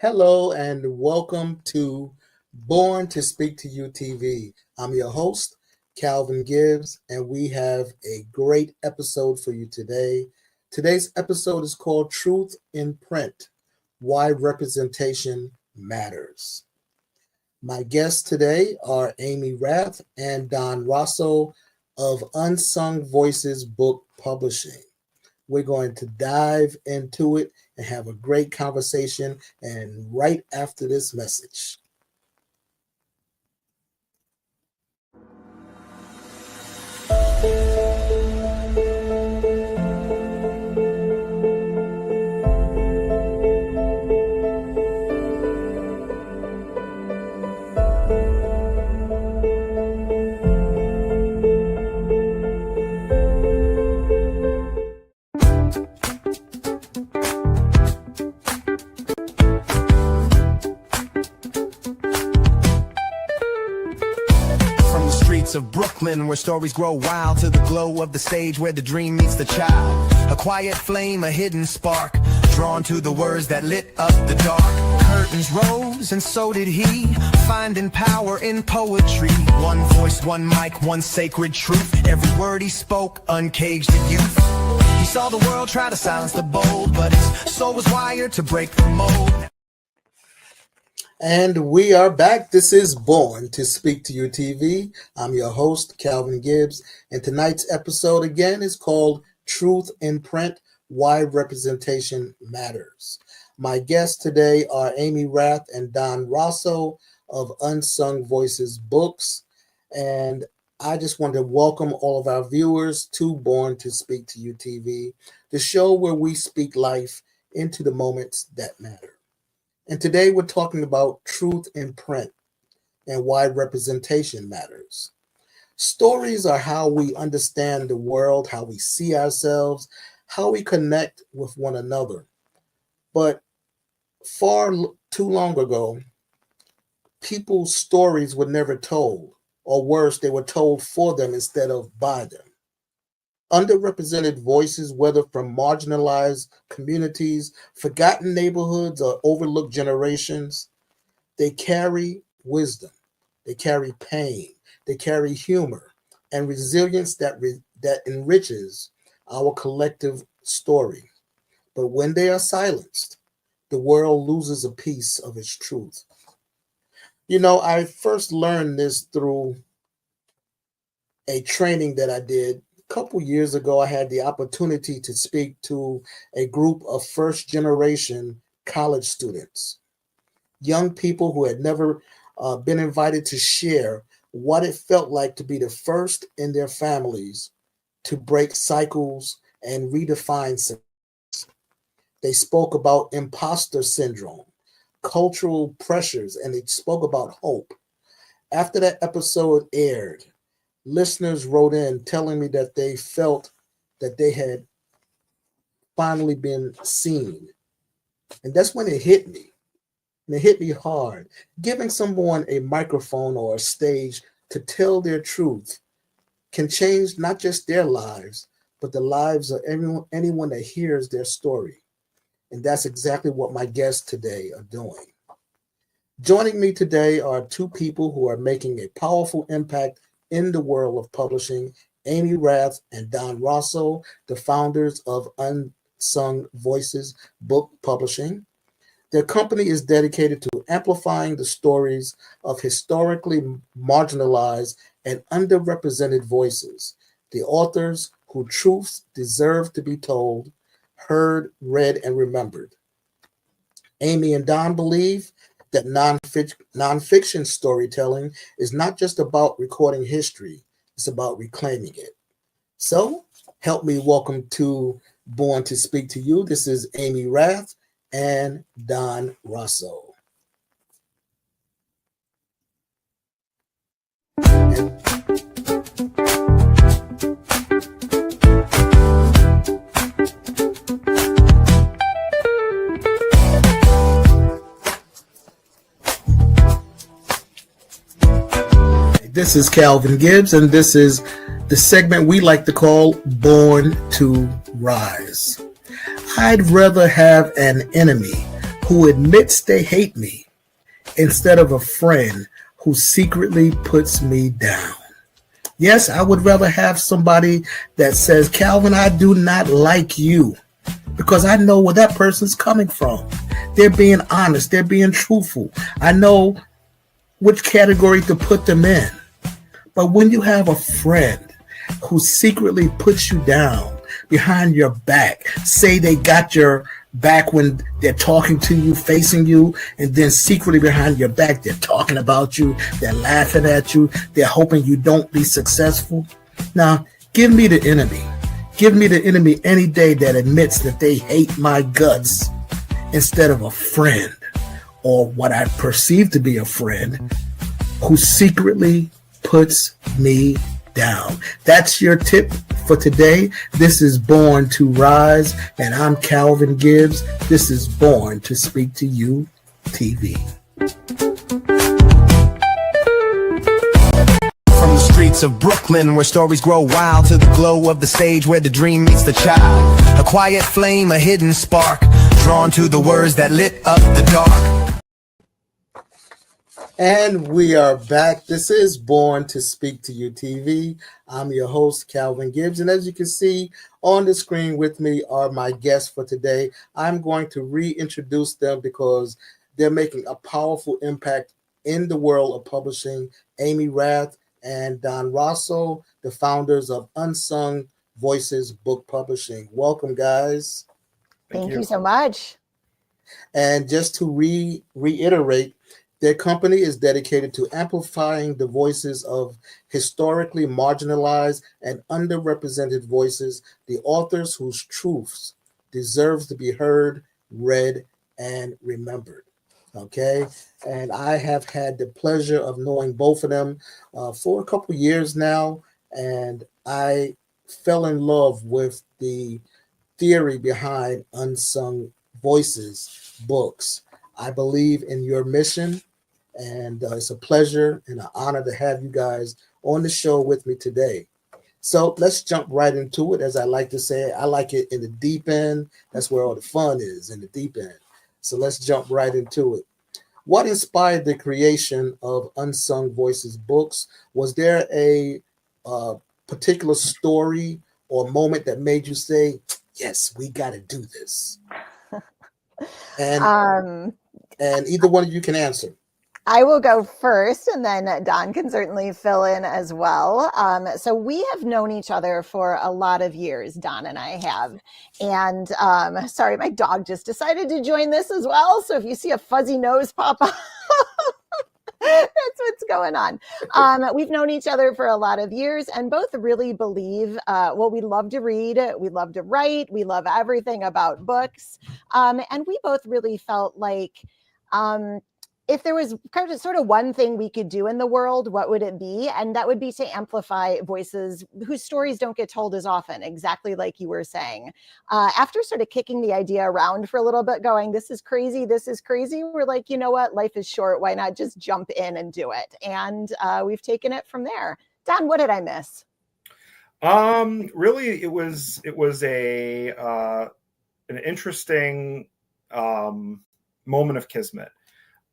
Hello and welcome to Born to Speak to You TV. I'm your host, Calvin Gibbs, and we have a great episode for you today. Today's episode is called Truth in Print: Why Representation Matters. My guests today are Amy Rath and Don Rosso of Unsung Voices Book Publishing. We're going to dive into it and have a great conversation, and right after this message. Of Brooklyn, where stories grow wild, to the glow of the stage where the dream meets the child. A quiet flame, a hidden spark, drawn to the words that lit up the dark. Curtains rose and so did he, finding power in poetry. One voice, one mic, one sacred truth. Every word he spoke uncaged the youth. He saw the world try to silence the bold, but his soul was wired to break the mold. And we are back. This is Born to Speak to You TV. I'm your host, Calvin Gibbs, and tonight's episode again is called Truth in Print: Why Representation Matters. My guests today are Amy Rath and Don Rosso of Unsung Voices Books, and I just want to welcome all of our viewers to Born to Speak to You TV, the show where we speak life into the moments that matter. And today we're talking about truth in print and why representation matters. Stories are how we understand the world, how we see ourselves, how we connect with one another. But far too long ago, people's stories were never told, or worse, they were told for them instead of by them. Underrepresented voices, whether from marginalized communities, forgotten neighborhoods, or overlooked generations, they carry wisdom, they carry pain, they carry humor and resilience that enriches our collective story. But when they are silenced, the world loses a piece of its truth. You know, I first learned this through a training that I did. A couple years ago. I had the opportunity to speak to a group of first generation college students, young people who had never been invited to share what it felt like to be the first in their families to break cycles and redefine success. They spoke about imposter syndrome, cultural pressures, and they spoke about hope. After that episode aired, listeners wrote in telling me that they felt that they had finally been seen. And that's when it hit me. And it hit me hard. Giving someone a microphone or a stage to tell their truth can change not just their lives, but the lives of anyone that hears their story. And that's exactly what my guests today are doing. Joining me today are two people who are making a powerful impact in the world of publishing: Amy Rath and Don Rosso, the founders of Unsung Voices Book Publishing. Their company is dedicated to amplifying the stories of historically marginalized and underrepresented voices, the authors whose truths deserve to be told, heard, read, and remembered. Amy and Don believe that nonfiction storytelling is not just about recording history, it's about reclaiming it. So, help me welcome to Born to Speak to You. This is Amy Rath and Don Rosso. This is Calvin Gibbs, and this is the segment we like to call Born to Rise. I'd rather have an enemy who admits they hate me instead of a friend who secretly puts me down. Yes, I would rather have somebody that says, Calvin, I do not like you, because I know where that person's coming from. They're being honest. They're being truthful. I know which category to put them in. But when you have a friend who secretly puts you down behind your back, say they got your back when they're talking to you, facing you, and then secretly behind your back, they're talking about you, they're laughing at you, they're hoping you don't be successful. Now, give me the enemy. Give me the enemy any day that admits that they hate my guts instead of a friend, or what I perceive to be a friend, who secretly puts me down. That's your tip for today. This is Born to Rise, and I'm Calvin Gibbs. This is Born to Speak to You TV. From the streets of Brooklyn, where stories grow wild, to the glow of the stage where the dream meets the child. A quiet flame, a hidden spark, drawn to the words that lit up the dark. And we are back. This is Born to Speak to You TV. I'm your host, Calvin Gibbs. And as you can see on the screen with me are my guests for today. I'm going to reintroduce them because they're making a powerful impact in the world of publishing. Amy Rath and Don Rosso, the founders of Unsung Voices Book Publishing. Welcome, guys. Thank you so much. And just to reiterate, their company is dedicated to amplifying the voices of historically marginalized and underrepresented voices, the authors whose truths deserve to be heard, read, and remembered. Okay, and I have had the pleasure of knowing both of them for a couple years now, and I fell in love with the theory behind Unsung Voices books. I believe in your mission. And it's a pleasure and an honor to have you guys on the show with me today. So let's jump right into it. As I like to say, I like it in the deep end. That's where all the fun is, in the deep end. So let's jump right into it. What inspired the creation of Unsung Voices books? Was there a particular story or moment that made you say, yes, we got to do this? And either one of you can answer. I will go first, and then Don can certainly fill in as well. So we have known each other for a lot of years, Don and I have. And sorry, my dog just decided to join this as well. So if you see a fuzzy nose pop up, that's what's going on. We've known each other for a lot of years and both really believe, we love to read, we love to write, we love everything about books. And we both really felt like, if there was kind of sort of one thing we could do in the world, what would it be? And that would be to amplify voices whose stories don't get told as often, exactly like you were saying. After sort of kicking the idea around for a little bit, going, this is crazy, we're like, you know what, life is short, why not just jump in and do it? And we've taken it from there. Don, what did I miss? Really, it was an interesting moment of kismet.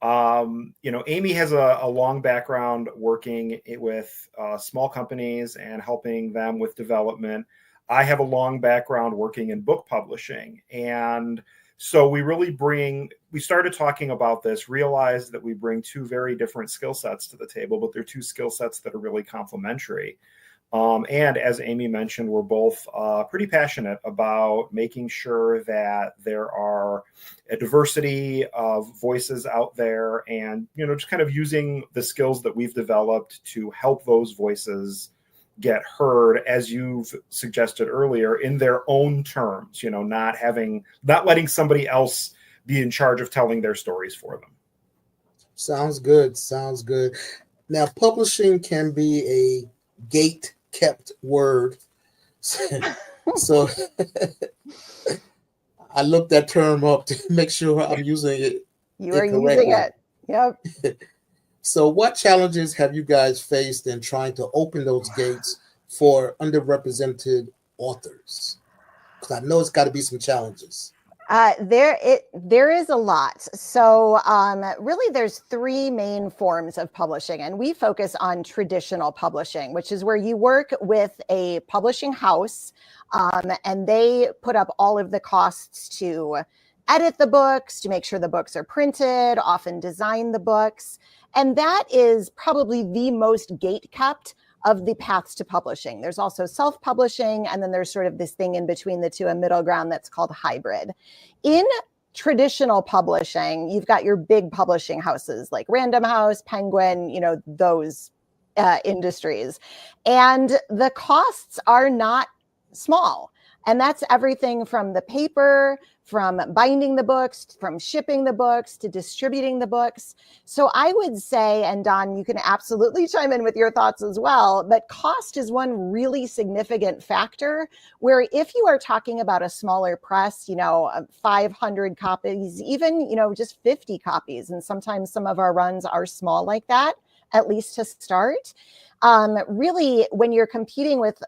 Amy has a long background working with small companies and helping them with development. I have a long background working in book publishing. And so we started talking about this, realized that we bring two very different skill sets to the table, but they're two skill sets that are really complementary. And as Amy mentioned, we're both pretty passionate about making sure that there are a diversity of voices out there and, just kind of using the skills that we've developed to help those voices get heard, as you've suggested earlier, in their own terms, not letting somebody else be in charge of telling their stories for them. Sounds good. Now, publishing can be a gate-kept word. So I looked that term up to make sure I'm using it. You are using it. Yep. So what challenges have you guys faced in trying to open those gates for underrepresented authors? Because I know it's got to be some challenges. There is a lot. So really there's three main forms of publishing, and we focus on traditional publishing, which is where you work with a publishing house, and they put up all of the costs to edit the books, to make sure the books are printed, often design the books. And that is probably the most gate-kept of the paths to publishing. There's also self-publishing, and then there's sort of this thing in between the two, a middle ground that's called hybrid. In traditional publishing, you've got your big publishing houses like Random House, Penguin, those industries. And the costs are not small. And that's everything from the paper, from binding the books, from shipping the books, to distributing the books. So I would say, and Don, you can absolutely chime in with your thoughts as well, but cost is one really significant factor where if you are talking about a smaller press, 500 copies, even, just 50 copies, and sometimes some of our runs are small like that, at least to start. Really, when you're competing with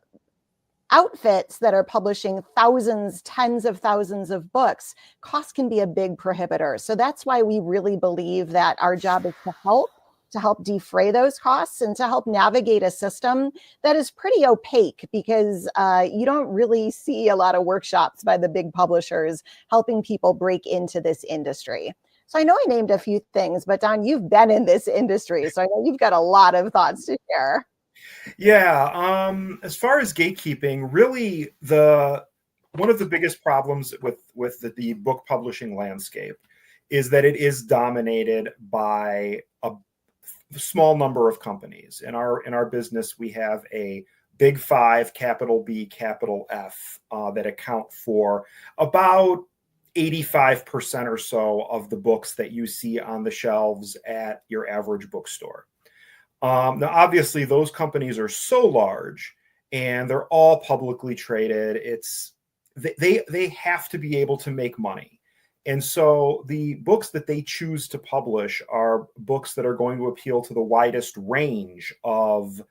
outfits that are publishing thousands, tens of thousands of books, cost can be a big prohibitor. So that's why we really believe that our job is to help defray those costs and to help navigate a system that is pretty opaque, because you don't really see a lot of workshops by the big publishers helping people break into this industry. So I know I named a few things, but Don, you've been in this industry, so I know you've got a lot of thoughts to share. Yeah, as far as gatekeeping, really one of the biggest problems with the book publishing landscape is that it is dominated by a small number of companies. In our business, we have a big five, capital B, capital F, that account for about 85% or so of the books that you see on the shelves at your average bookstore. Now, obviously, those companies are so large and they're all publicly traded. They have to be able to make money. And so the books that they choose to publish are books that are going to appeal to the widest range of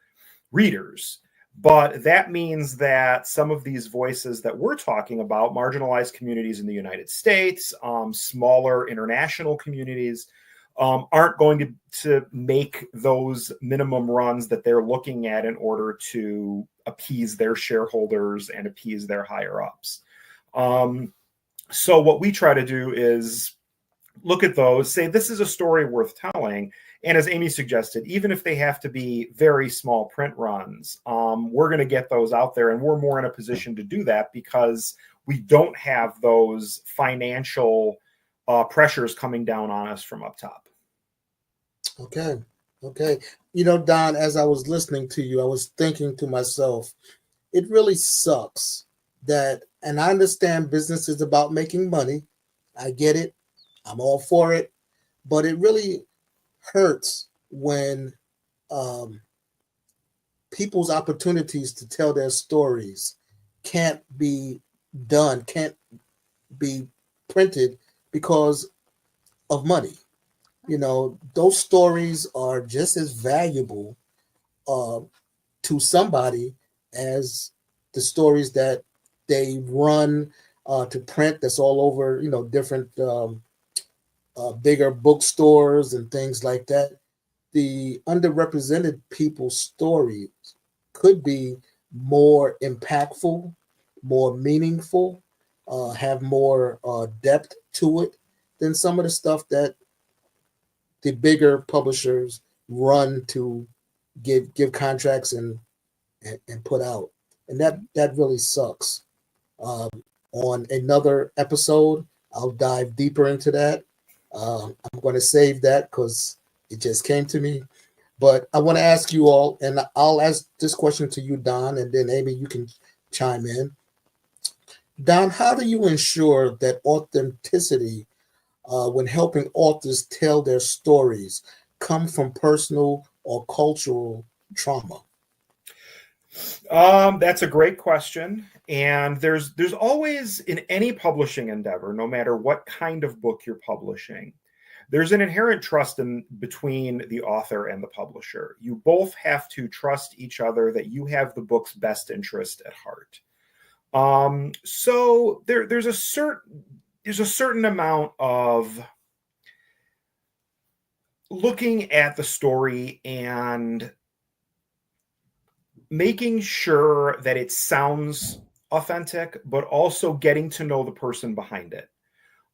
readers. But that means that some of these voices that we're talking about, marginalized communities in the United States, smaller international communities, aren't going to make those minimum runs that they're looking at in order to appease their shareholders and appease their higher ups. So what we try to do is look at those, say this is a story worth telling. And as Amy suggested, even if they have to be very small print runs, we're going to get those out there, and we're more in a position to do that because we don't have those financial pressures coming down on us from up top. Okay. Don, as I was listening to you, I was thinking to myself, it really sucks that, and I understand business is about making money. I get it. I'm all for it. But it really hurts when people's opportunities to tell their stories can't be done, can't be printed because of money. Those stories are just as valuable to somebody as the stories that they run to print that's all over, different bigger bookstores and things like that. The underrepresented people's stories could be more impactful, more meaningful, have more depth to it than some of the stuff that the bigger publishers run to give contracts and put out. And that really sucks. On another episode, I'll dive deeper into that. I'm going to save that because it just came to me. But I want to ask you all, and I'll ask this question to you, Don, and then Amy, you can chime in. Don, how do you ensure that authenticity when helping authors tell their stories come from personal or cultural trauma? That's a great question. And there's always, in any publishing endeavor, no matter what kind of book you're publishing, there's an inherent trust between the author and the publisher. You both have to trust each other that you have the book's best interest at heart. So there's a certain, there's a certain amount of looking at the story and making sure that it sounds authentic, but also getting to know the person behind it.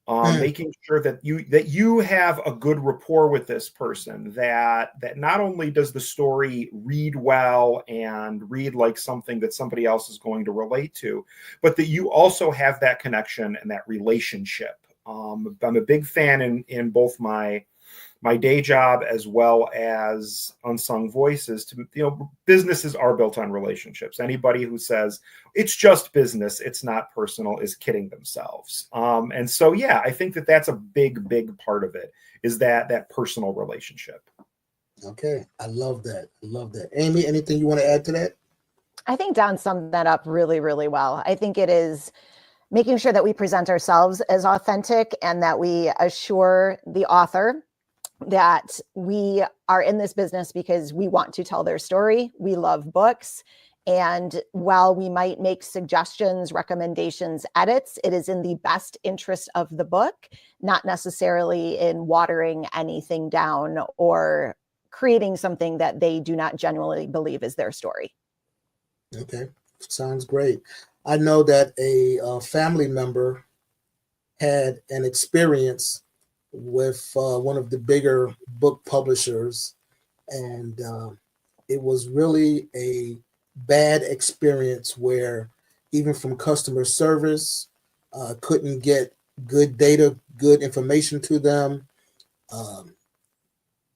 Making sure that you have a good rapport with this person, that not only does the story read well and read like something that somebody else is going to relate to, but that you also have that connection and that relationship. I'm a big fan in both my day job as well as Unsung Voices. To businesses are built on relationships. Anybody who says it's just business, it's not personal, is kidding themselves. And so, yeah, I think that's a big part of it, is that personal relationship. Okay, I love that. I love that. Amy, anything you want to add to that? I think Don summed that up really, really well. I think it is making sure that we present ourselves as authentic and that we assure the author that we are in this business because we want to tell their story. We love books. And while we might make suggestions, recommendations, edits, it is in the best interest of the book, not necessarily in watering anything down or creating something that they do not genuinely believe is their story. Okay, sounds great. I know that a family member had an experience with one of the bigger book publishers, and it was really a bad experience where even from customer service, couldn't get good data, good information to them.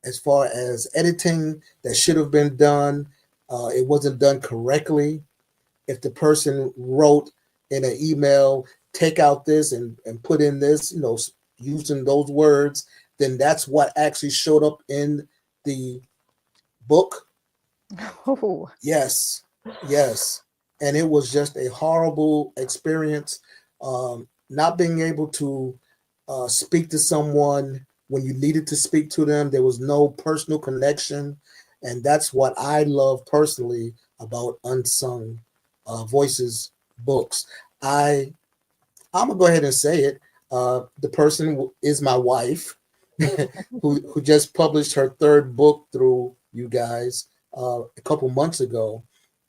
As far as editing that should have been done, it wasn't done correctly. If the person wrote in an email, take out this and put in this, using those words, then that's what actually showed up in the book. Oh. Yes. And it was just a horrible experience. Not being able to speak to someone when you needed to speak to them. There was no personal connection. And that's what I love personally about Unsung Voices books. I'm going to go ahead and say it. The person is my wife, who just published her third book through you guys a couple months ago,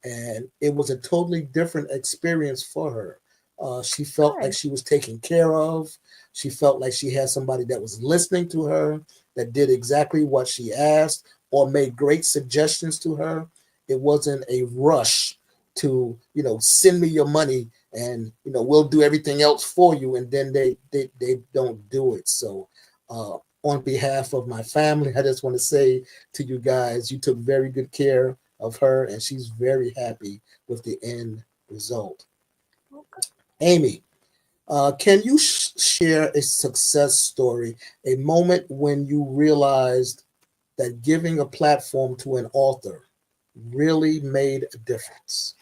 and it was a totally different experience for her. She felt like she was taken care of. She felt like she had somebody that was listening to her, that did exactly what she asked or made great suggestions to her. It wasn't a rush to, send me your money and, we'll do everything else for you. And then they don't do it. So on behalf of my family, I just want to say to you guys, you took very good care of her, and she's very happy with the end result. Okay. Amy, can you share a success story, a moment when you realized that giving a platform to an author really made a difference?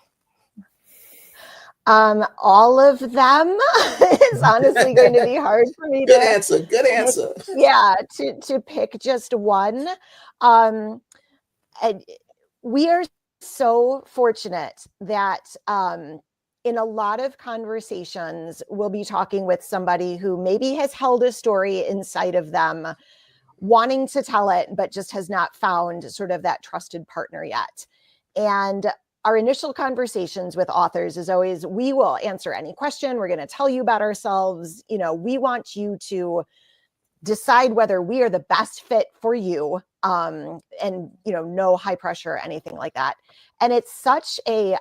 All of them is honestly going to be hard for me Good to answer. Good answer. Yeah, to pick just one. And we are so fortunate that in a lot of conversations, we'll be talking with somebody who maybe has held a story inside of them, wanting to tell it, but just has not found sort of that trusted partner yet. And our initial conversations with authors is always, we will answer any question. We're going to tell you about ourselves. We want you to decide whether we are the best fit for you. And, no high pressure or anything like that. And it's such a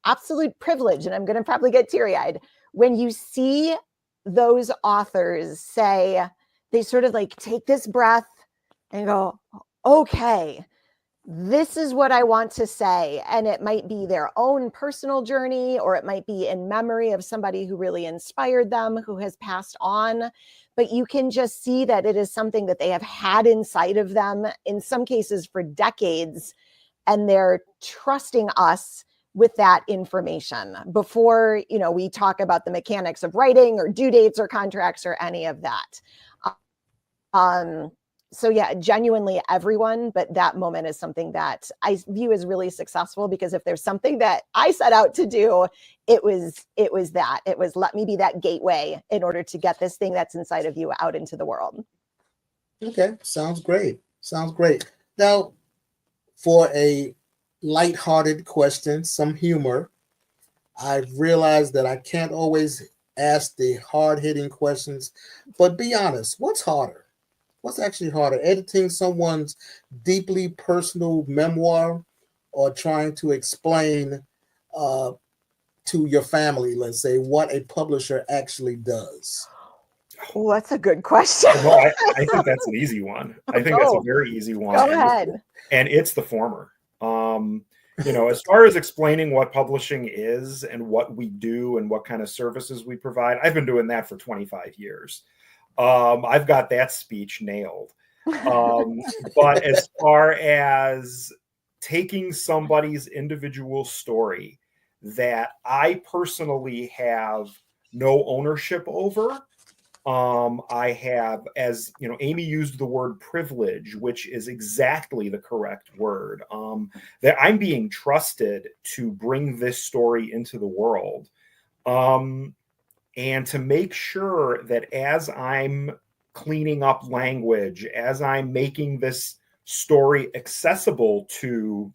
absolute privilege. And I'm going to probably get teary-eyed when you see those authors say, they sort of like take this breath and go, okay, this is what I want to say. And it might be their own personal journey, or it might be in memory of somebody who really inspired them, who has passed on. But you can just see that it is something that they have had inside of them, in some cases for decades, and they're trusting us with that information before, we talk about the mechanics of writing or due dates or contracts or any of that. yeah, genuinely everyone, but that moment is something that I view as really successful, because if there's something that I set out to do, it was let me be that gateway in order to get this thing that's inside of you out into the world. Okay, sounds great. Sounds great. Now, for a lighthearted question, some humor, I've realized that I can't always ask the hard-hitting questions, but be honest, what's harder? What's actually harder, editing someone's deeply personal memoir or trying to explain uh, to your family, let's say, what a publisher actually does? Oh, that's a good question. No, I think that's an easy one. I think that's a very easy one. Go ahead. And it's the former. As far as explaining what publishing is and what we do and what kind of services we provide, I've been doing that for 25 years. I've got that speech nailed. But as far as taking somebody's individual story that I personally have no ownership over, I have, as you know, Amy used the word privilege, which is exactly the correct word, that I'm being trusted to bring this story into the world. And to make sure that as I'm cleaning up language, as I'm making this story accessible to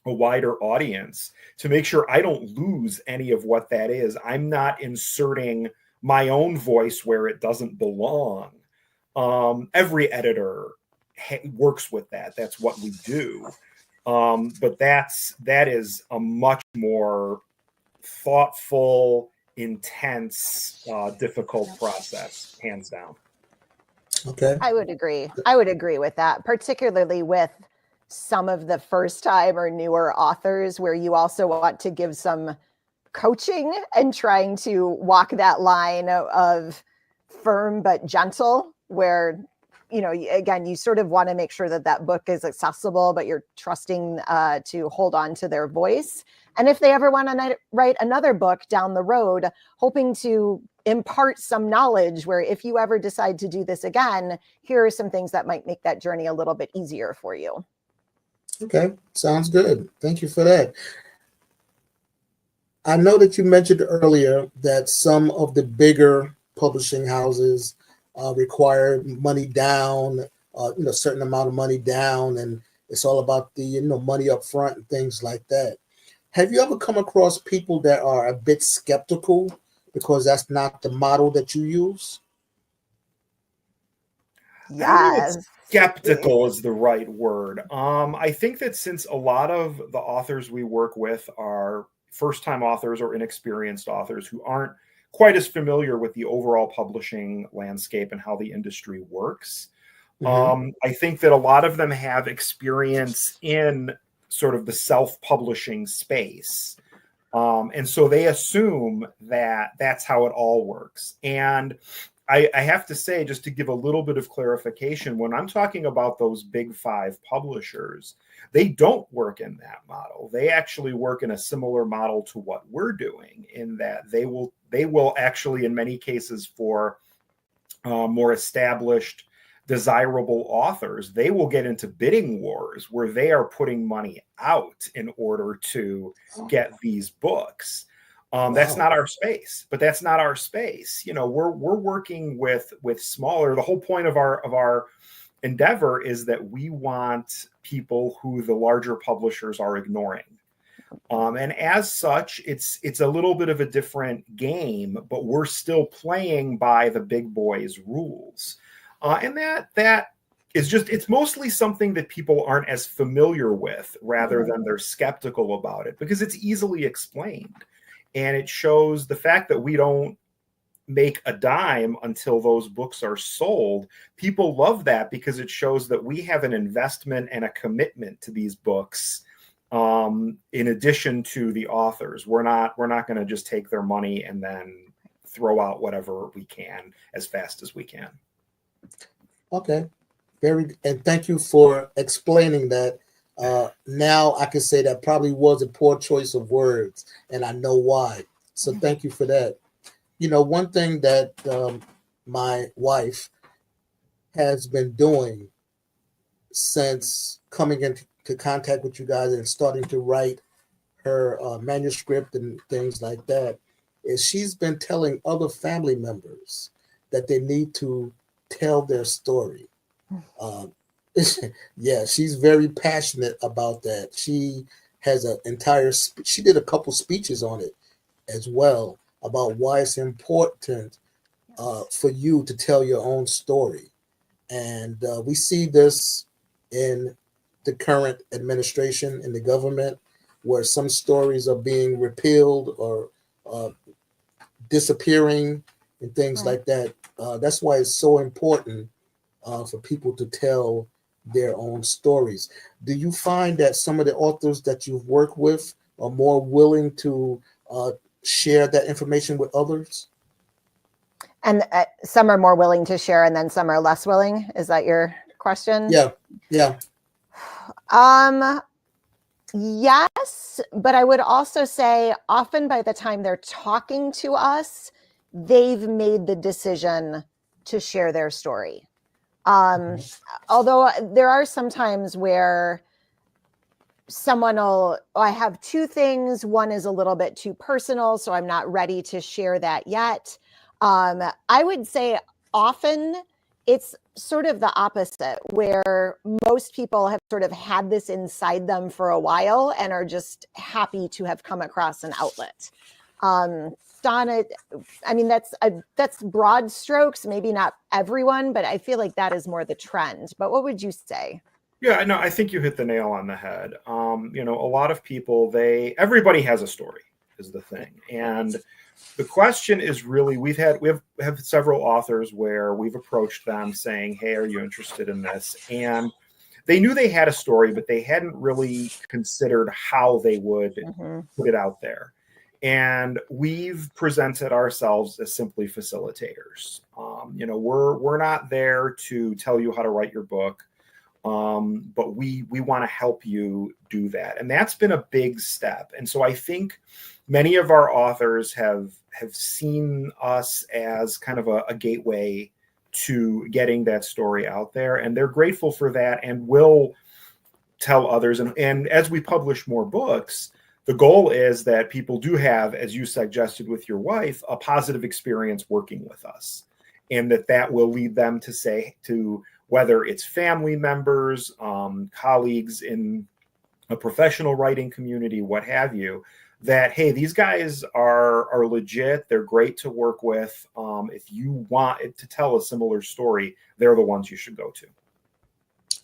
a wider audience, to make sure I don't lose any of what that is. I'm not inserting my own voice where it doesn't belong. Every editor works with that. That's what we do. But that is a much more thoughtful, intense, difficult process, hands down. Okay. I would agree with that, particularly with some of the first time or newer authors, where you also want to give some coaching and trying to walk that line of firm but gentle, where, again, you sort of want to make sure that that book is accessible, but you're trusting to hold on to their voice. And if they ever want to write another book down the road, hoping to impart some knowledge where if you ever decide to do this again, here are some things that might make that journey a little bit easier for you. Okay, sounds good. Thank you for that. I know that you mentioned earlier that some of the bigger publishing houses require money down, a certain amount of money down, and it's all about the money up front and things like that. Have you ever come across people that are a bit skeptical because that's not the model that you use? Yes. Skeptical is the right word. I think that since a lot of the authors we work with are first-time authors or inexperienced authors who aren't quite as familiar with the overall publishing landscape and how the industry works, I think that a lot of them have experience in sort of the self-publishing space. And so they assume that that's how it all works. And I have to say, just to give a little bit of clarification, when I'm talking about those big five publishers, they don't work in that model. They actually work in a similar model to what we're doing, in that they will actually, in many cases, for more established, desirable authors, they will get into bidding wars where they are putting money out in order to get these books. That's not our space, but that's not our space. We're working with smaller. The whole point of our endeavor is that we want people who the larger publishers are ignoring. And as such, it's a little bit of a different game, but we're still playing by the big boys' rules. And that is just, it's mostly something that people aren't as familiar with, rather than they're skeptical about it, because it's easily explained. And it shows the fact that we don't make a dime until those books are sold. People love that because it shows that we have an investment and a commitment to these books, in addition to the authors. We're not going to just take their money and then throw out whatever we can as fast as we can. Okay, and thank you for explaining that. Now I can say that probably was a poor choice of words, and I know why. So thank you for that. One thing that my wife has been doing since coming into contact with you guys and starting to write her manuscript and things like that, is she's been telling other family members that they need to tell their story. Um, yeah, she's very passionate about that. She has an entire, she did a couple speeches on it as well about why it's important for you to tell your own story. And we see this in the current administration in the government, where some stories are being repealed or uh, disappearing and things Right. like that. That's why it's so important for people to tell their own stories. Do you find that some of the authors that you've worked with are more willing to share that information with others? And some are more willing to share, and then some are less willing. Is that your question? Yeah, yeah. Yes, but I would also say often by the time they're talking to us, they've made the decision to share their story. Although there are some times where someone will, oh, I have two things. One is a little bit too personal, so I'm not ready to share that yet. I would say often it's sort of the opposite, where most people have sort of had this inside them for a while and are just happy to have come across an outlet. Donna, I mean, that's broad strokes, maybe not everyone, but I feel like that is more the trend. But what would you say? Yeah, no, I think you hit the nail on the head. You know, a lot of people, everybody has a story is the thing. And the question is really, we have several authors where we've approached them saying, hey, are you interested in this? And they knew they had a story, but they hadn't really considered how they would put it out there. And we've presented ourselves as simply facilitators. You know, we're not there to tell you how to write your book, but we want to help you do that. And that's been a big step. And so I think many of our authors have seen us as kind of a gateway to getting that story out there. And they're grateful for that and will tell others. And as we publish more books, the goal is that people do have, as you suggested with your wife, a positive experience working with us. And that will lead them to say, to whether it's family members, colleagues in a professional writing community, what have you, that, hey, these guys are legit. They're great to work with. If you want it to tell a similar story, they're the ones you should go to.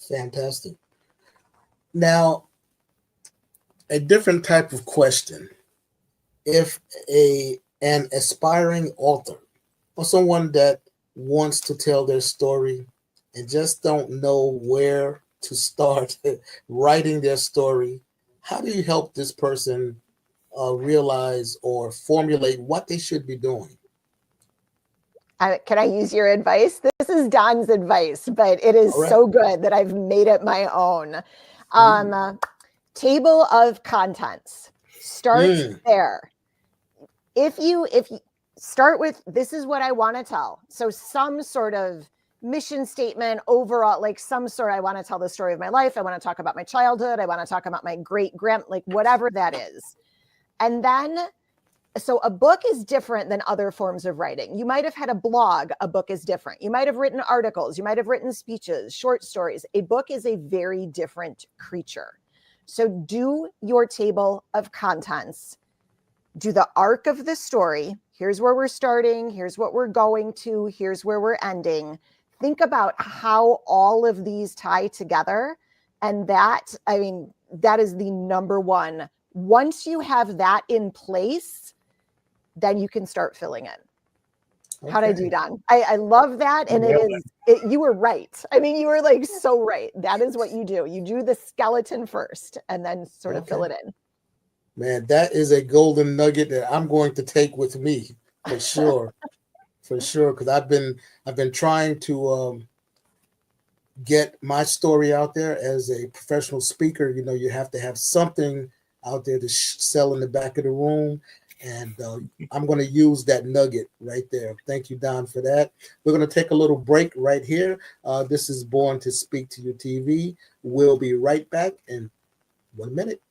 Fantastic. Now, a different type of question. If an aspiring author or someone that wants to tell their story and just don't know where to start writing their story, how do you help this person realize or formulate what they should be doing? Can I use your advice? This is Don's advice, but it is so good that I've made it my own. Table of contents. Start there. If you start with, this is what I want to tell. So some sort of mission statement overall, like some sort, I want to tell the story of my life. I want to talk about my childhood. I want to talk about my great-grand, like whatever that is. And then, so a book is different than other forms of writing. You might have had a blog. A book is different. You might have written articles. You might have written speeches, short stories. A book is a very different creature. So do your table of contents. Do the arc of the story. Here's where we're starting. Here's what we're going to. Here's where we're ending. Think about how all of these tie together. And that, I mean, that is the number one. Once you have that in place, then you can start filling in. Okay. How'd I do, Don? I love that. And you were right. I mean, you were like so right. That is what you do. You do the skeleton first and then sort of fill it in. Man, that is a golden nugget that I'm going to take with me for sure. For sure. Because I've been trying to get my story out there as a professional speaker. You know, you have to have something out there to sell in the back of the room. And I'm going to use that nugget right there. Thank you, Don, for that. We're going to take a little break right here. This is Born to Speak to You TV. We'll be right back in 1 minute.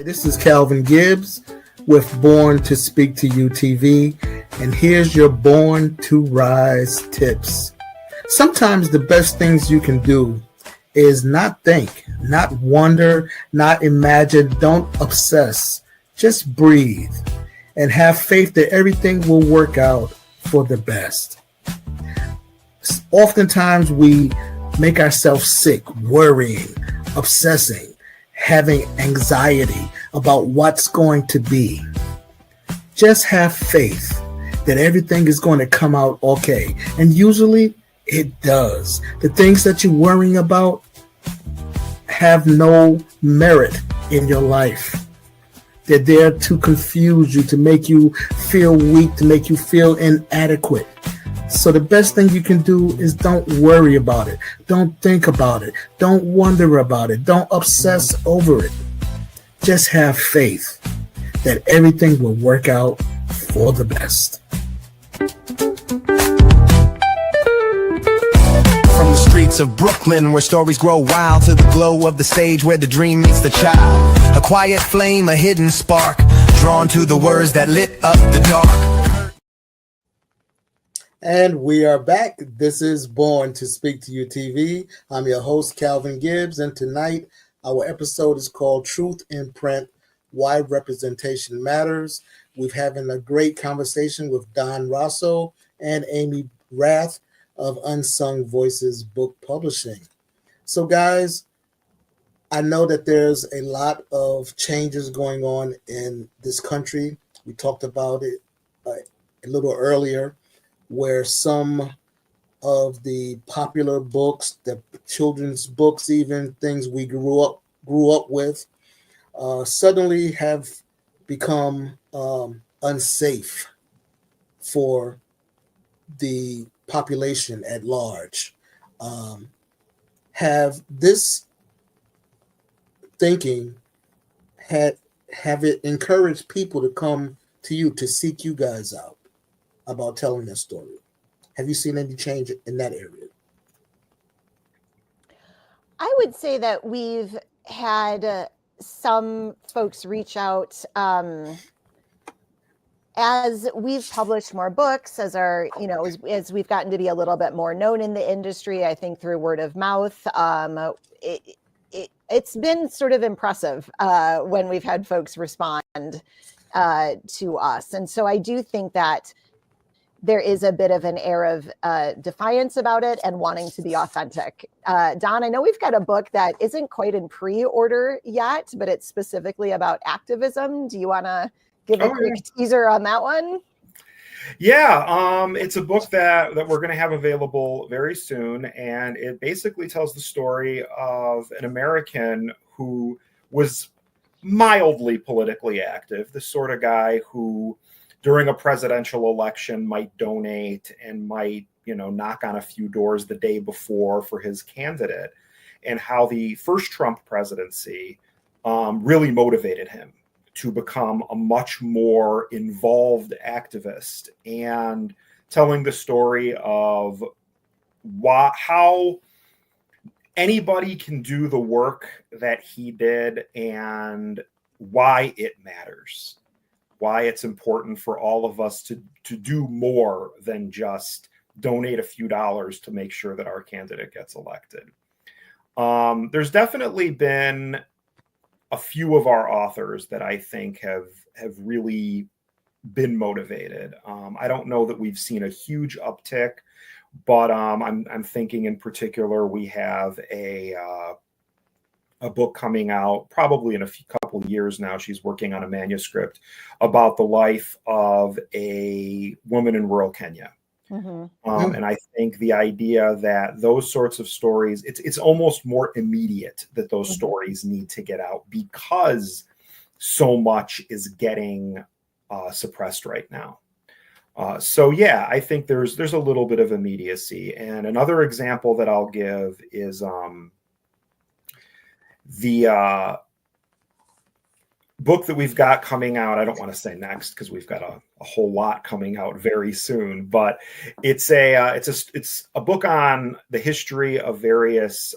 This is Calvin Gibbs with Born to Speak to You TV, and here's your Born to Rise tips. Sometimes the best things you can do is not think, not wonder, not imagine, don't obsess. Just breathe and have faith that everything will work out for the best. Oftentimes we make ourselves sick, worrying, obsessing, having anxiety about what's going to be. Just have faith that everything is going to come out okay. And usually it does. The things that you're worrying about have no merit in your life. They're there to confuse you, to make you feel weak, to make you feel inadequate. So the best thing you can do is don't worry about it. Don't think about it. Don't wonder about it. Don't obsess over it. Just have faith that everything will work out for the best. From the streets of Brooklyn, where stories grow wild, to the glow of the stage where the dream meets the child. A quiet flame, a hidden spark, drawn to the words that lit up the dark. And we are back. This is Born to Speak to You TV. I'm your host, Calvin Gibbs, and tonight our episode is called Truth in Print, Why Representation Matters. We're having a great conversation with Don Rosso and Amy Rath of Unsung Voices Book Publishing. So guys, I know that there's a lot of changes going on in this country. We talked about it a little earlier, where some of the popular books, the children's books, even things we grew up with, suddenly have become unsafe for the population at large. Have this thinking have it encouraged people to come to you, to seek you guys out about telling their story? Have you seen any change in that area? I would say that we've had some folks reach out as we've published more books, as our, as we've gotten to be a little bit more known in the industry, I think through word of mouth. It's been sort of impressive when we've had folks respond to us. And so I do think that there is a bit of an air of defiance about it and wanting to be authentic. Don, I know we've got a book that isn't quite in pre-order yet, but it's specifically about activism. Do you want to give a quick teaser on that one? Yeah, it's a book that we're going to have available very soon, and it basically tells the story of an American who was mildly politically active, the sort of guy who during a presidential election might donate and might, knock on a few doors the day before for his candidate, and how the first Trump presidency really motivated him to become a much more involved activist, and telling the story of how anybody can do the work that he did and why it matters. Why it's important for all of us to do more than just donate a few dollars to make sure that our candidate gets elected. There's definitely been a few of our authors that I think have really been motivated. I don't know that we've seen a huge uptick, but I'm thinking in particular we have a book coming out probably in a couple years now. She's working on a manuscript about the life of a woman in rural Kenya. Mm-hmm. And I think the idea that those sorts of stories, it's almost more immediate that those stories need to get out, because so much is getting suppressed right now. So yeah, I think there's a little bit of immediacy. And another example that I'll give is the book that we've got coming out. I don't want to say next because we've got a whole lot coming out very soon, but it's a book on the history of various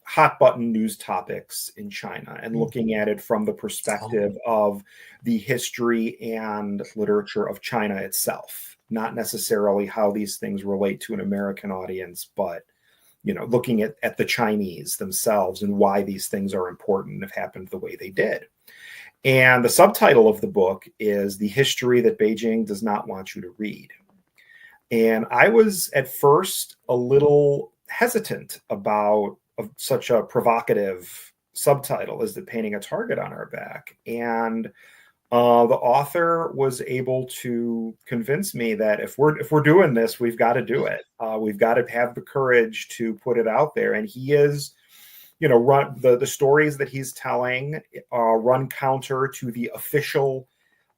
hot button news topics in China, and looking at it from the perspective of the history and literature of China itself, not necessarily how these things relate to an American audience, but looking at the Chinese themselves and why these things are important and have happened the way they did. And the subtitle of the book is The History That Beijing Does Not Want You to Read. And I was at first a little hesitant about such a provocative subtitle as it painting a target on our back. And the author was able to convince me that if we're doing this, we've got to do it. We've got to have the courage to put it out there. And he is, run the stories that he's telling run counter to the official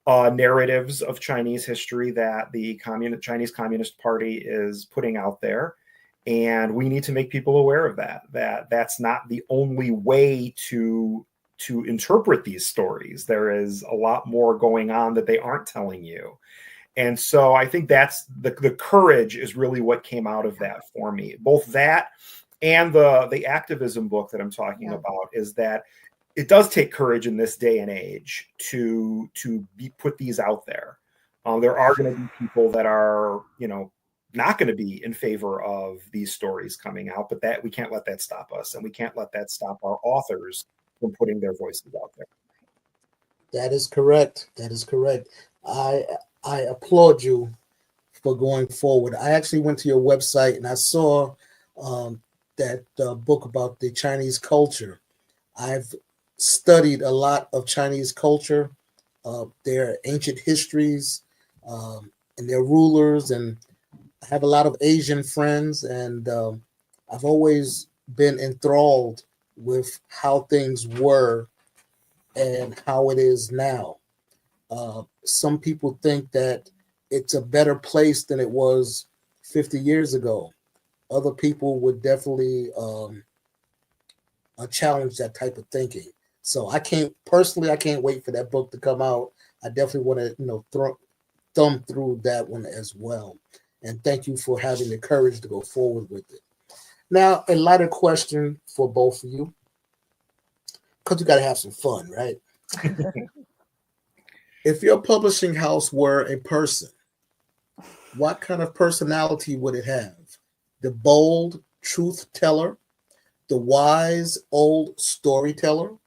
narratives of Chinese history that the Chinese Communist Party is putting out there. And we need to make people aware of that's not the only way to interpret these stories. There is a lot more going on that they aren't telling you. And so I think that's the courage is really what came out of that for me. Both that and the activism book that I'm talking about is that it does take courage in this day and age to put these out there. There are going to be people that are, not going to be in favor of these stories coming out, but that we can't let that stop us, and we can't let that stop our authors from putting their voices out there. That is correct. I applaud you for going forward. I actually went to your website and I saw that book about the Chinese culture. I've studied a lot of Chinese culture, their ancient histories, and their rulers, and I have a lot of Asian friends, and I've always been enthralled with how things were and how it is now. Some people think that it's a better place than it was 50 years ago. Other people would definitely challenge that type of thinking. So I can't wait for that book to come out. I definitely want to, thumb through that one as well. And thank you for having the courage to go forward with it. Now, a lighter question for both of you, because you got to have some fun, right? If your publishing house were a person, what kind of personality would it have? The bold truth teller, the wise old storyteller,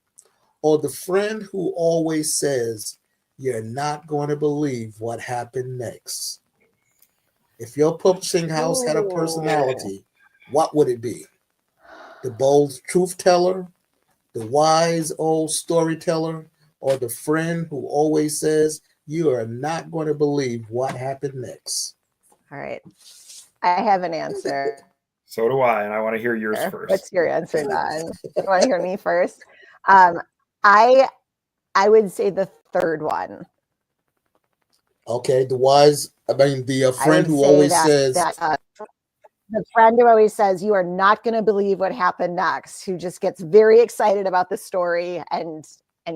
or the friend who always says, "You're not going to believe what happened next"? If your publishing house had a personality, what would it be? The bold truth teller, the wise old storyteller, or the friend who always says, "You are not going to believe what happened next"? All right. I have an answer. So do I, and I want to hear yours first. What's your answer, Don? You want to hear me first? I would say the third one. Okay, the friend who always says. The friend who always says, "You are not going to believe what happened next," who just gets very excited about the story and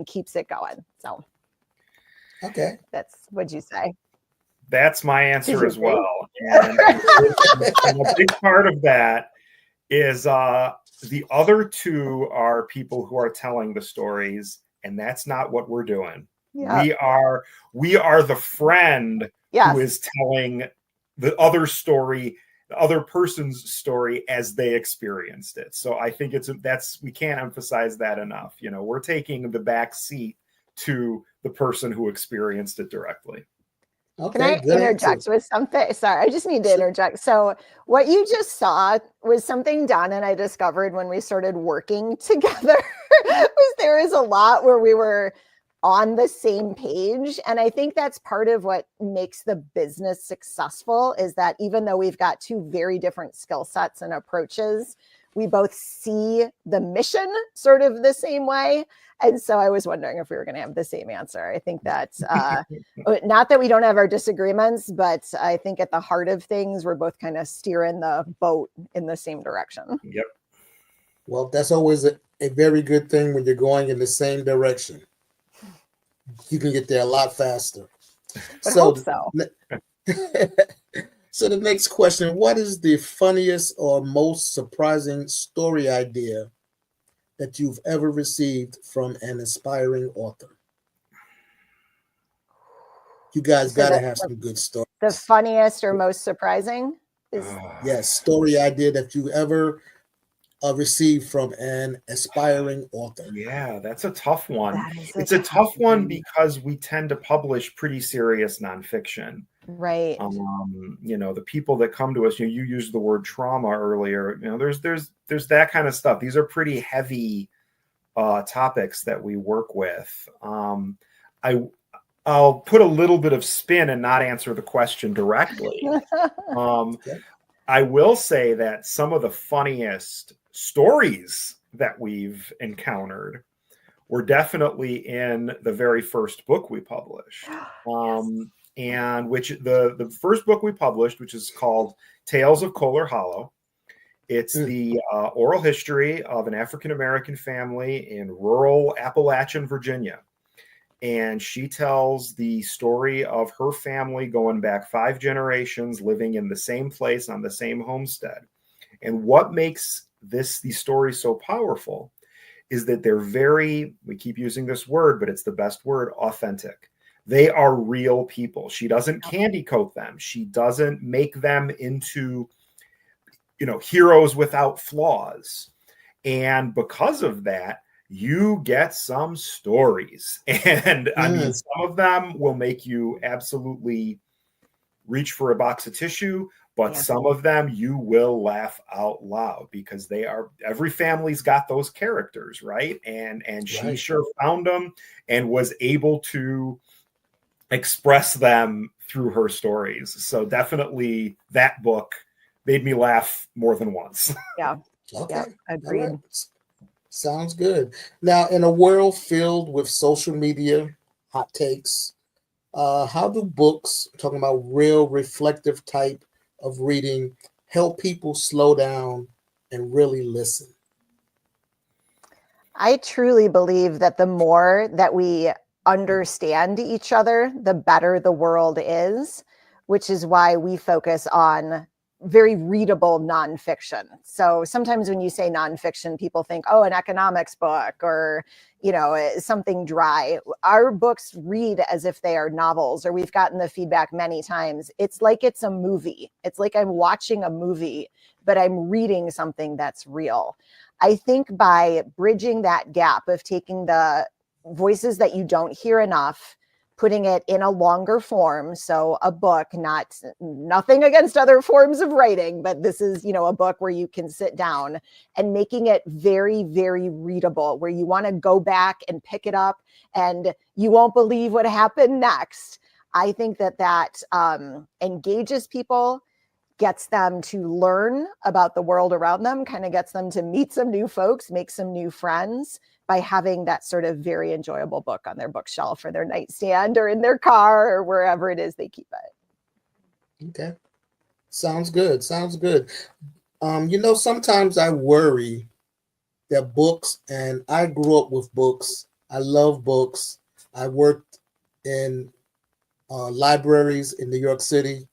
keeps it going. So, Okay, what'd you say? That's my answer as well. And a big part of that is the other two are people who are telling the stories, and that's not what we're doing. Yeah. We are the friend who is telling the other story, the other person's story as they experienced it. So I think we can't emphasize that enough. We're taking the back seat to the person who experienced it directly. Okay, can I interject with something? Sorry, I just need to interject. So what you just saw was something Don and I discovered when we started working together. There is a lot where we were on the same page. And I think that's part of what makes the business successful, is that even though we've got two very different skill sets and approaches, we both see the mission sort of the same way. And so I was wondering if we were going to have the same answer. I think that, not that we don't have our disagreements, but I think at the heart of things, we're both kind of steering the boat in the same direction. Yep. Well, that's always a very good thing when you're going in the same direction. You can get there a lot faster. I hope so. So the next question, what is the funniest or most surprising story idea that you've ever received from an aspiring author? You guys got to have some good stories. The funniest or most surprising is? Yes, story idea that you ever received from an aspiring author. Yeah, that's a tough one. It's a tough one because we tend to publish pretty serious nonfiction. Right. The people that come to us, you used the word trauma earlier. There's that kind of stuff. These are pretty heavy topics that we work with. I'll put a little bit of spin and not answer the question directly. I will say that some of the funniest stories that we've encountered were definitely in the very first book we published. And which the first book we published, which is called Tales of Kohler Hollow. It's the oral history of an African-American family in rural Appalachian, Virginia. And she tells the story of her family going back 5 generations, living in the same place on the same homestead. And what makes these stories so powerful is that they're we keep using this word, but it's the best word, authentic. They are real people. She doesn't candy coat them. She doesn't make them into, heroes without flaws. And because of that, you get some stories. And I mean, some of them will make you absolutely reach for a box of tissue, but some of them you will laugh out loud because every family's got those characters, right? And she sure found them and was able to express them through her stories. So definitely that book made me laugh more than once. Yeah. Okay. Yeah, agreed. Right. Sounds good. Now, in a world filled with social media, hot takes, how do books, talking about real reflective type of reading, help people slow down and really listen? I truly believe that the more that we understand each other, the better the world is, which is why we focus on very readable nonfiction. So sometimes when you say nonfiction, people think, oh, an economics book or, something dry. Our books read as if they are novels, or we've gotten the feedback many times. It's like it's a movie. It's like I'm watching a movie, but I'm reading something that's real. I think by bridging that gap of taking the voices that you don't hear enough, putting it in a longer form. So a book, nothing against other forms of writing, but this is, a book where you can sit down and making it very, very readable, where you want to go back and pick it up and you won't believe what happened next. I think that engages people, gets them to learn about the world around them, kind of gets them to meet some new folks, make some new friends by having that sort of very enjoyable book on their bookshelf or their nightstand or in their car or wherever it is they keep it. Okay. Sounds good. Sometimes I worry that books, and I grew up with books. I love books. I worked in libraries in New York City.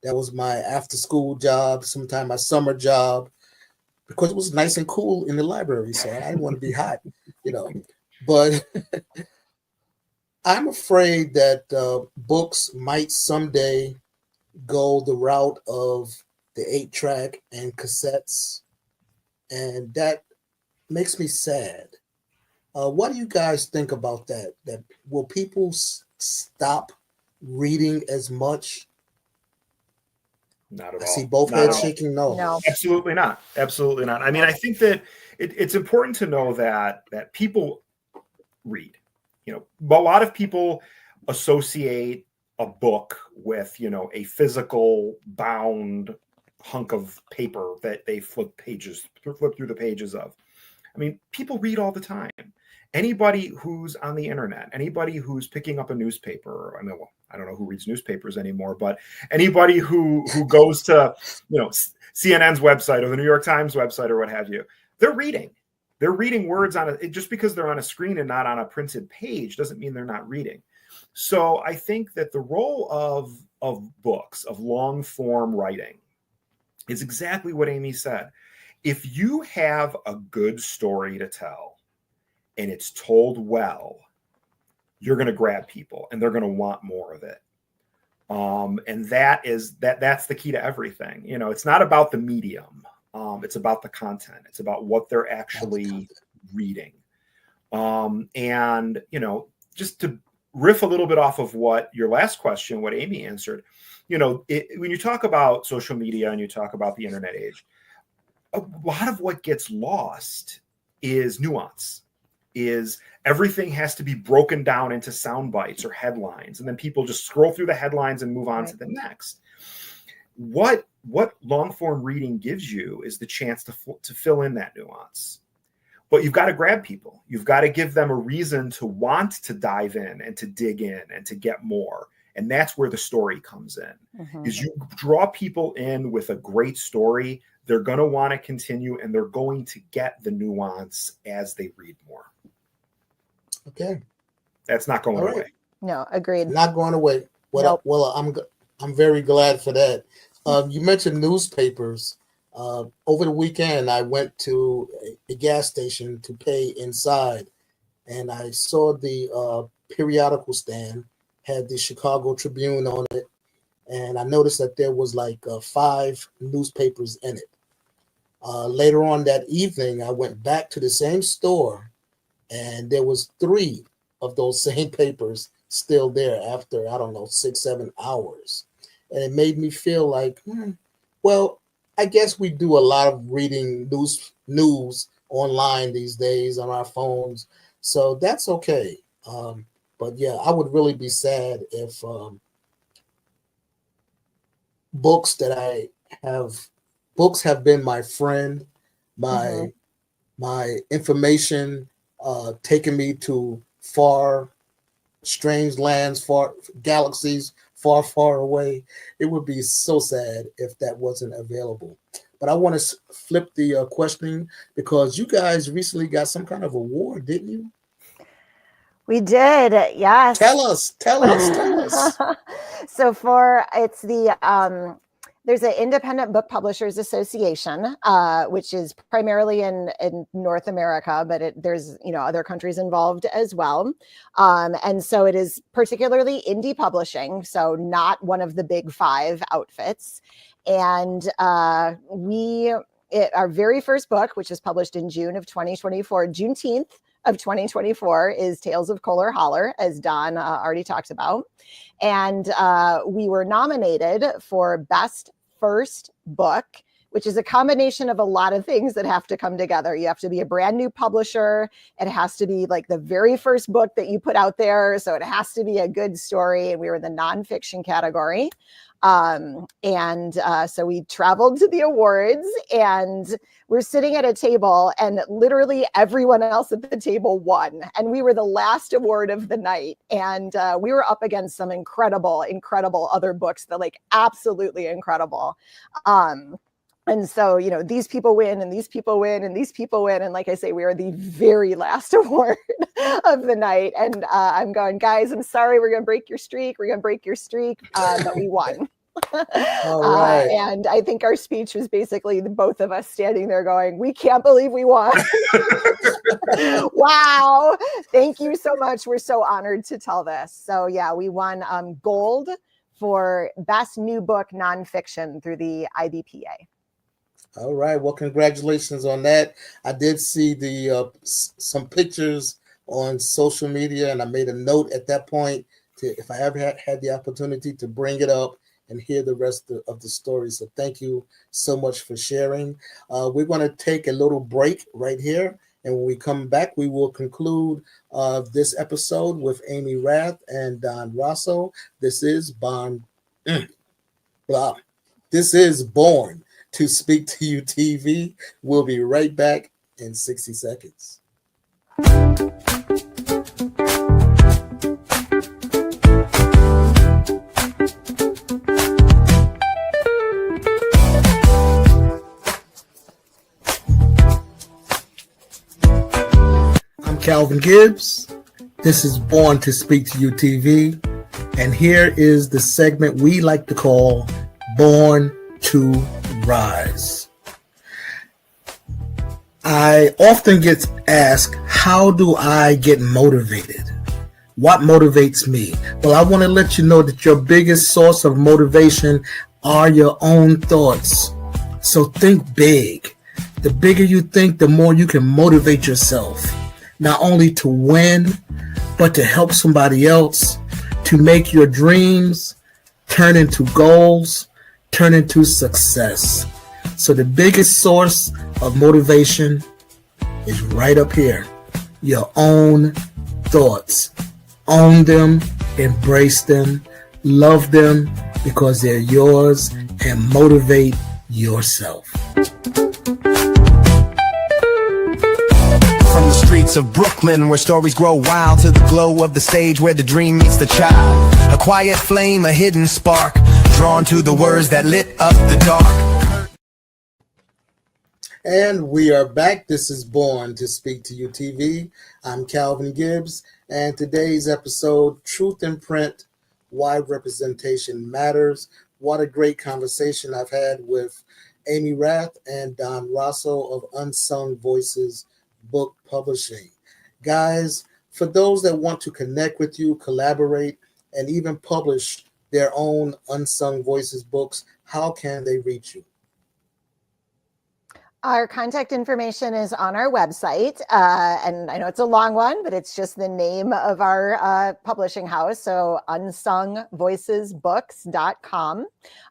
That was my after-school job, sometimes my summer job, because it was nice and cool in the library. So I didn't want to be hot, But I'm afraid that books might someday go the route of the 8-track and cassettes. And that makes me sad. What do you guys think about that? That will people stop reading as much? Not at all. I see both heads shaking no. Absolutely not. I mean, I think that it's important to know that people read. A lot of people associate a book with, a physical bound hunk of paper that they flip through the pages of. I mean, people read all the time. Anybody who's on the internet, anybody who's picking up a newspaper, I mean, well, I don't know who reads newspapers anymore, but anybody who goes to, CNN's website or the New York Times website or what have you, they're reading. They're reading words just because they're on a screen and not on a printed page doesn't mean they're not reading. So I think that the role of books, of long form writing, is exactly what Amy said. If you have a good story to tell and it's told well, you're going to grab people and they're going to want more of it. And that's the key to everything. It's not about the medium. It's about the content. It's about what they're actually reading. And, just to riff a little bit off of what your last question, what Amy answered, when you talk about social media and you talk about the internet age, a lot of what gets lost is nuance, is everything has to be broken down into sound bites or headlines. And then people just scroll through the headlines and move on to the next. What long form reading gives you is the chance to fill in that nuance. But you've got to grab people. You've got to give them a reason to want to dive in and to dig in and to get more. And that's where the story comes in, is you draw people in with a great story. They're going to want to continue and they're going to get the nuance as they read more. Okay. That's not going away. No, agreed. Not going away. Well, I'm very glad for that. You mentioned newspapers. Over the weekend, I went to a gas station to pay inside, and I saw the periodical stand had the Chicago Tribune on it, and I noticed that there was like 5 newspapers in it. Later on that evening, I went back to the same store, and there was 3 of those same papers still there after, 6-7 hours. And it made me feel like, well, I guess we do a lot of reading news online these days on our phones. So that's okay. But yeah, I would really be sad if books have been my friend, my information, taking me to far, strange lands, far galaxies, far, far away. It would be so sad if that wasn't available. But I want to flip the questioning, because you guys recently got some kind of award, didn't you? We did, yes. Tell us. So it's the there's an Independent Book Publishers Association, which is primarily in North America, but there's other countries involved as well. And so it is particularly indie publishing, so not one of the big 5 outfits. And our very first book, which was published in June of 2024, Juneteenth of 2024, is Tales of Kohler Holler, as Don already talked about. And we were nominated for Best First Book, which is a combination of a lot of things that have to come together. You have to be a brand new publisher. It has to be like the very first book that you put out there. So it has to be a good story. And we were in the nonfiction category. So we traveled to the awards, and we're sitting at a table, and literally everyone else at the table won. And we were the last award of the night. And we were up against some incredible other books that absolutely incredible. And so, these people win and these people win and these people win. And like I say, we are the very last award of the night. And I'm going, guys, I'm sorry, we're going to break your streak. But we won. All right. And I think our speech was basically both of us standing there going, we can't believe we won. Wow. Thank you so much. We're so honored to tell this. So yeah, we won gold for Best New Book Nonfiction through the IBPA. All right. Well, congratulations on that. I did see the some pictures on social media, and I made a note at that point to, if I ever had the opportunity, to bring it up and hear the rest of the story. So thank you so much for sharing. We're going to take a little break right here. And when we come back, we will conclude this episode with Amy Rath and Don Rosso. This is This is Born. to Speak to You TV. We'll be right back in 60 seconds. I'm Calvin Gibbs. This is Born to Speak to You TV. And here is the segment we like to call Born to Rise. I often get asked, how do I get motivated? What motivates me? Well, I want to let you know that your biggest source of motivation are your own thoughts. So think big. The bigger you think, the more you can motivate yourself, not only to win, but to help somebody else, to make your dreams turn into goals, turn into success. So the biggest source of motivation is right up here. Your own thoughts. Own them, embrace them, love them because they're yours, and motivate yourself. From the streets of Brooklyn, where stories grow wild, to the glow of the stage where the dream meets the child. A quiet flame, a hidden spark, drawn to the words that lit up the dark. And we are back. This is Born to Speak to You TV. I'm Calvin Gibbs, and today's episode, Truth in Print, Why Representation Matters. What a great conversation I've had with Amy Rath and Don Rosso of Unsung Voices Book Publishing. Guys, for those that want to connect with you, collaborate, and even publish their own Unsung Voices books, how can they reach you? Our contact information is on our website, and I know it's a long one, but it's just the name of our publishing house, so unsungvoicesbooks.com.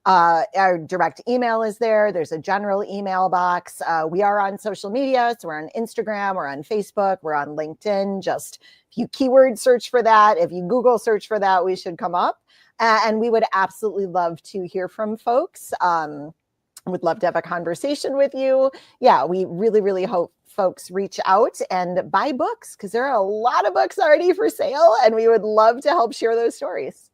Our direct email is there. There's a general email box. We are on social media, so we're on Instagram, we're on Facebook, we're on LinkedIn. Just if you keyword search for that, if you Google search for that, we should come up. And we would absolutely love to hear from folks. Would love to have a conversation with you. Yeah, we really, really hope folks reach out and buy books, because there are a lot of books already for sale, and we would love to help share those stories.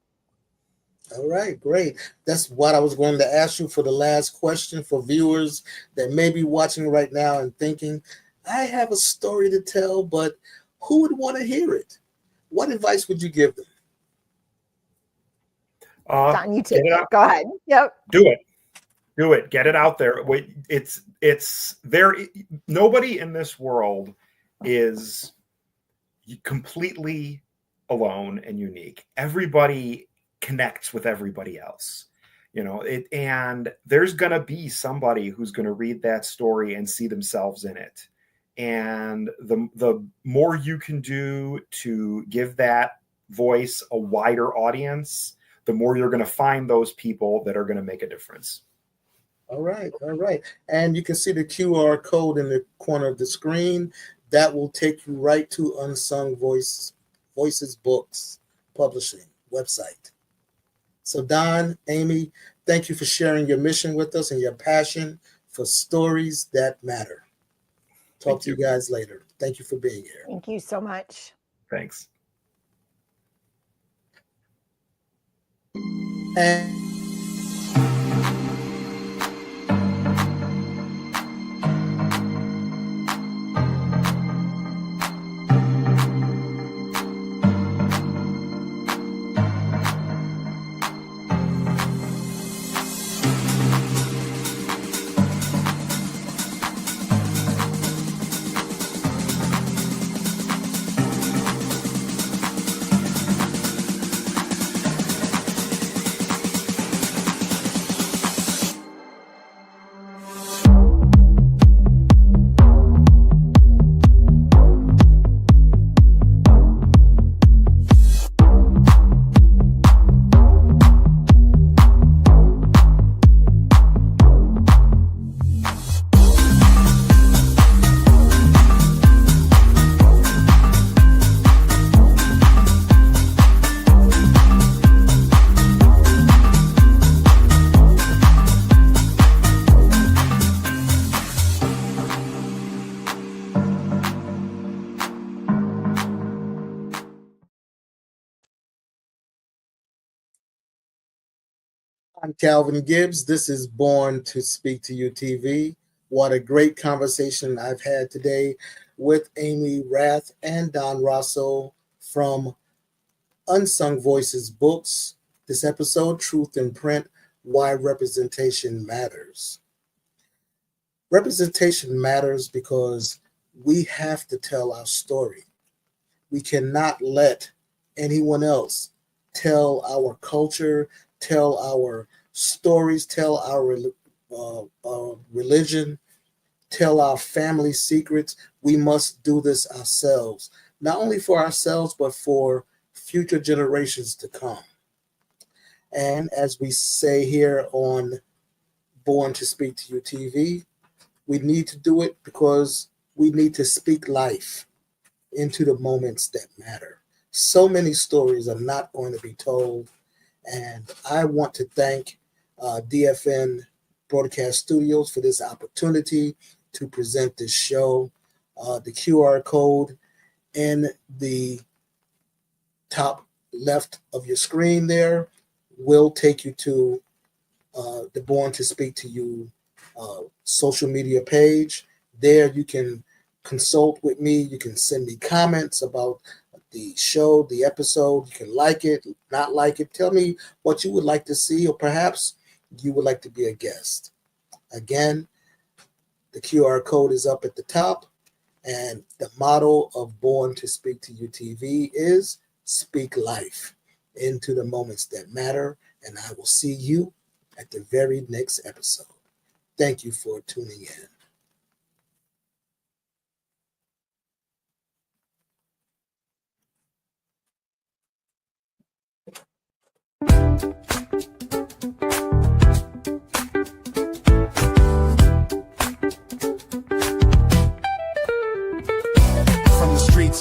All right, great. That's what I was going to ask you for the last question for viewers that may be watching right now and thinking, I have a story to tell, but who would want to hear it? What advice would you give them? Don, you take it. Go ahead. Yep. Do it. Get it out there. It's there. Nobody in this world is completely alone and unique. Everybody connects with everybody else, and there's going to be somebody who's going to read that story and see themselves in it. And the more you can do to give that voice a wider audience, the more you're going to find those people that are going to make a difference. All right. And you can see the QR code in the corner of the screen. That will take you right to Unsung Voices Books Publishing website. So Don, Amy, thank you for sharing your mission with us and your passion for stories that matter. Talk to you guys later. Thank you for being here. Thank you so much. Thanks. And I'm Calvin Gibbs. This is Born to Speak to You TV. What a great conversation I've had today with Amy Rath and Don Rosso from Unsung Voices books. This episode, Truth in Print, Why Representation Matters. Representation matters because we have to tell our story. We cannot let anyone else tell our culture, tell our stories, tell our religion, tell our family secrets. We must do this ourselves, not only for ourselves, but for future generations to come. And as we say here on Born to Speak to You TV, we need to do it because we need to speak life into the moments that matter. So many stories are not going to be told. And I want to thank DFN Broadcast Studios for this opportunity to present this show. The QR code in the top left of your screen there will take you to the Born to Speak to You social media page. There you can consult with me. You can send me comments about the show, the episode. You can like it, not like it. Tell me what you would like to see, or perhaps you would like to be a guest. Again, the QR code is up at the top, and the motto of Born to Speak to You TV is speak life into the moments that matter, and I will see you at the very next episode. Thank you for tuning in.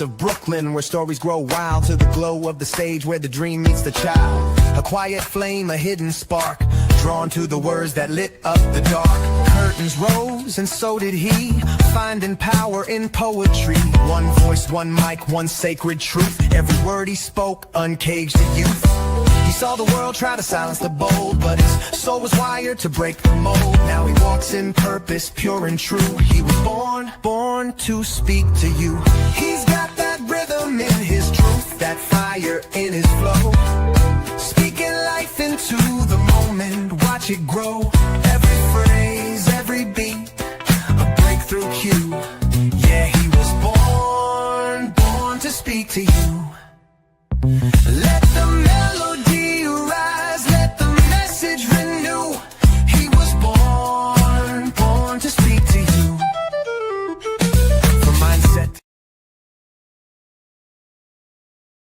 Of Brooklyn, where stories grow wild, to the glow of the stage where the dream meets the child. A quiet flame, a hidden spark, drawn to the words that lit up the dark. Curtains rose and so did he, finding power in poetry. One voice, one mic, one sacred truth. Every word he spoke uncaged the youth. He saw the world try to silence the bold, but his soul was wired to break the mold. Now he walks in purpose, pure and true. He was born to speak to you. He's got that rhythm in his truth, that fire in his flow. Speaking life into the moment, watch it grow. Every phrase